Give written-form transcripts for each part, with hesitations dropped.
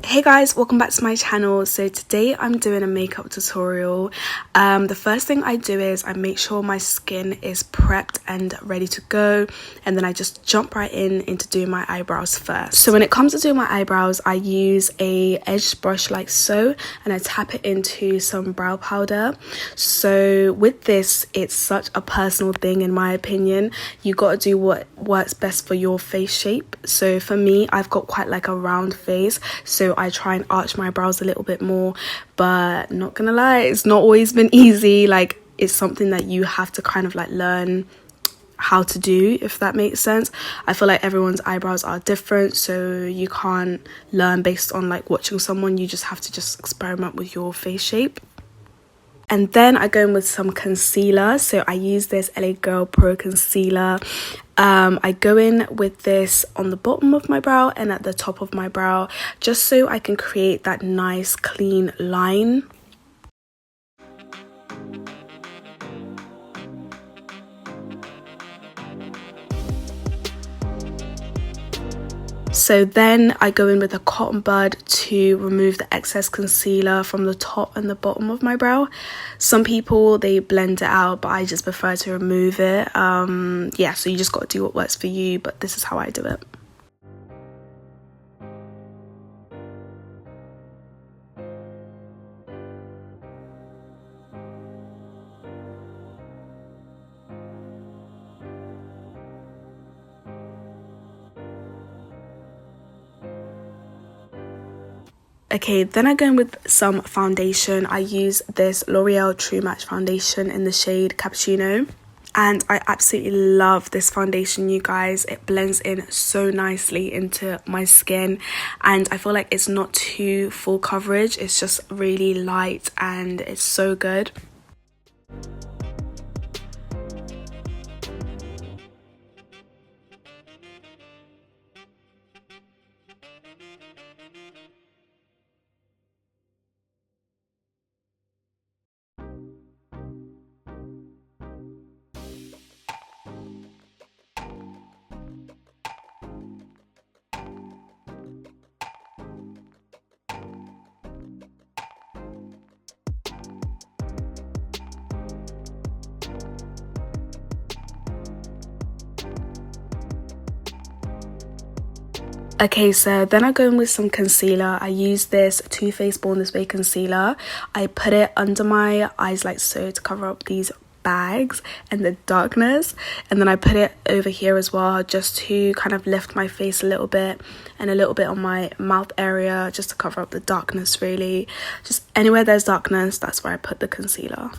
Hey guys, welcome back to my channel. So today I'm doing a makeup tutorial. The first thing I do is I make sure my skin is prepped and ready to go, and then I just jump right into doing my eyebrows first. So when it comes to doing my eyebrows, I use a edged brush like so, and I tap it into some brow powder. So with this, it's such a personal thing in my opinion. You got to do what works best for your face shape. So for me, I've got quite like a round face, so I try and arch my brows a little bit more, but not gonna lie, it's not always been easy. Like, it's something that you have to kind of like learn how to do, if that makes sense. I feel like everyone's eyebrows are different, so you can't learn based on like watching someone. You just have to just experiment with your face shape. And then I go in with some concealer. So I use this LA Girl Pro Concealer. I go in with this on the bottom of my brow and at the top of my brow, just so I can create that nice clean line. So then I go in with a cotton bud to remove the excess concealer from the top and the bottom of my brow. Some people, they blend it out, but I just prefer to remove it. Yeah, so you just got to do what works for you, but this is how I do it. Okay, then I go in with some foundation. I use this L'Oreal True Match foundation in the shade Cappuccino. And I absolutely love this foundation, you guys. It blends in so nicely into my skin. And I feel like it's not too full coverage. It's just really light and it's so good. Okay, so then I go in with some concealer. I use this Too Faced Born This Way concealer. I put it under my eyes like so to cover up these bags and the darkness, and then I put it over here as well just to kind of lift my face a little bit, and a little bit on my mouth area just to cover up the darkness. Really, just anywhere there's darkness, that's where I put the concealer.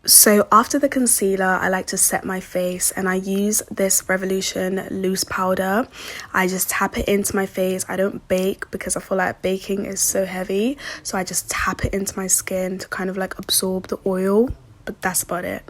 So after the concealer, I like to set my face, and I use this Revolution loose powder. I just tap it into my face. I don't bake because I feel like baking is so heavy, so I just tap it into my skin to kind of like absorb the oil, but that's about it.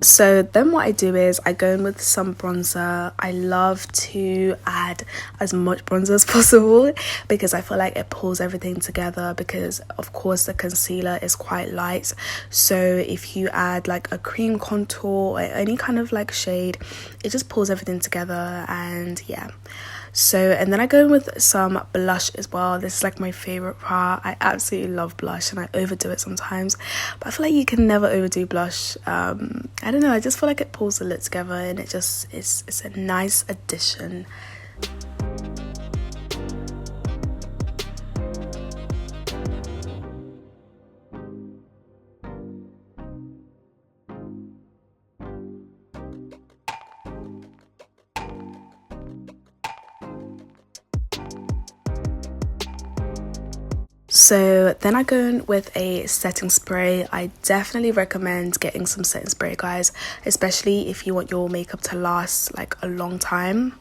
So then what I do is I go in with some bronzer. I love to add as much bronzer as possible because I feel like it pulls everything together, because of course the concealer is quite light. So if you add like a cream contour or any kind of like shade, it just pulls everything together. And yeah, so and then I go in with some blush as well. This is like my favorite part. I absolutely love blush and I overdo it sometimes, but I feel like you can never overdo blush. I don't know, I just feel like it pulls the look together and it just it's a nice addition. So then I go in with a setting spray. I definitely recommend getting some setting spray, guys, especially if you want your makeup to last like a long time.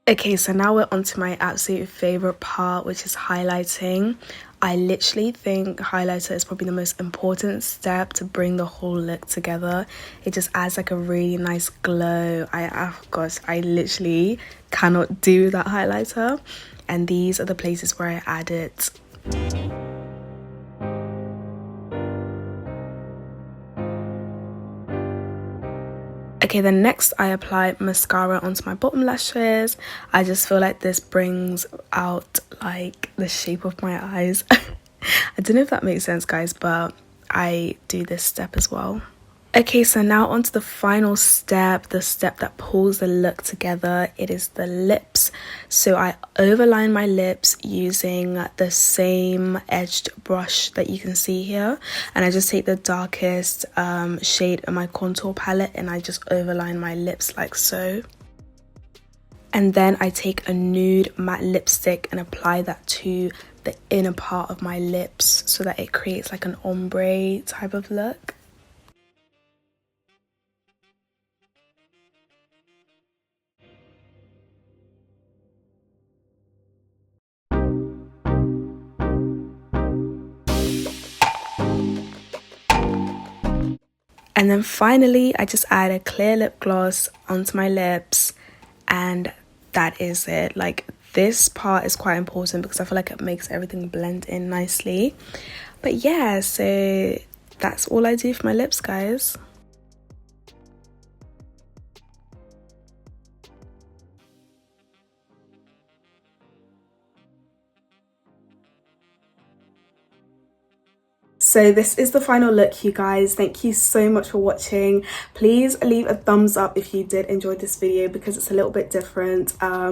Okay, so now we're on to my absolute favorite part, which is highlighting. I literally think highlighter is probably the most important step to bring the whole look together. It just adds like a really nice glow. Oh gosh, I literally cannot do that highlighter, and these are the places where I add it. Okay, then next I apply mascara onto my bottom lashes. I just feel like this brings out like the shape of my eyes. I don't know if that makes sense, guys, but I do this step as well. Okay, so now onto the final step, the step that pulls the look together. It is the lips. So I overline my lips using the same edged brush that you can see here, and I just take the darkest shade in my contour palette and I just overline my lips like so. And then I take a nude matte lipstick and apply that to the inner part of my lips so that it creates like an ombre type of look. And then finally, I just add a clear lip gloss onto my lips, and that is it. Like, this part is quite important because I feel like it makes everything blend in nicely. But yeah, so that's all I do for my lips, guys. So this is the final look, you guys. Thank you so much for watching. Please leave a thumbs up if you did enjoy this video because it's a little bit different. I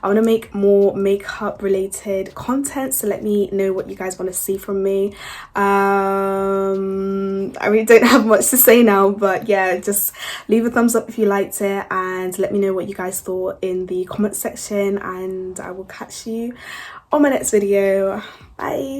want to make more makeup related content, so let me know what you guys want to see from me. I really don't have much to say now, but yeah, just leave a thumbs up if you liked it and let me know what you guys thought in the comment section, and I will catch you on my next video. Bye.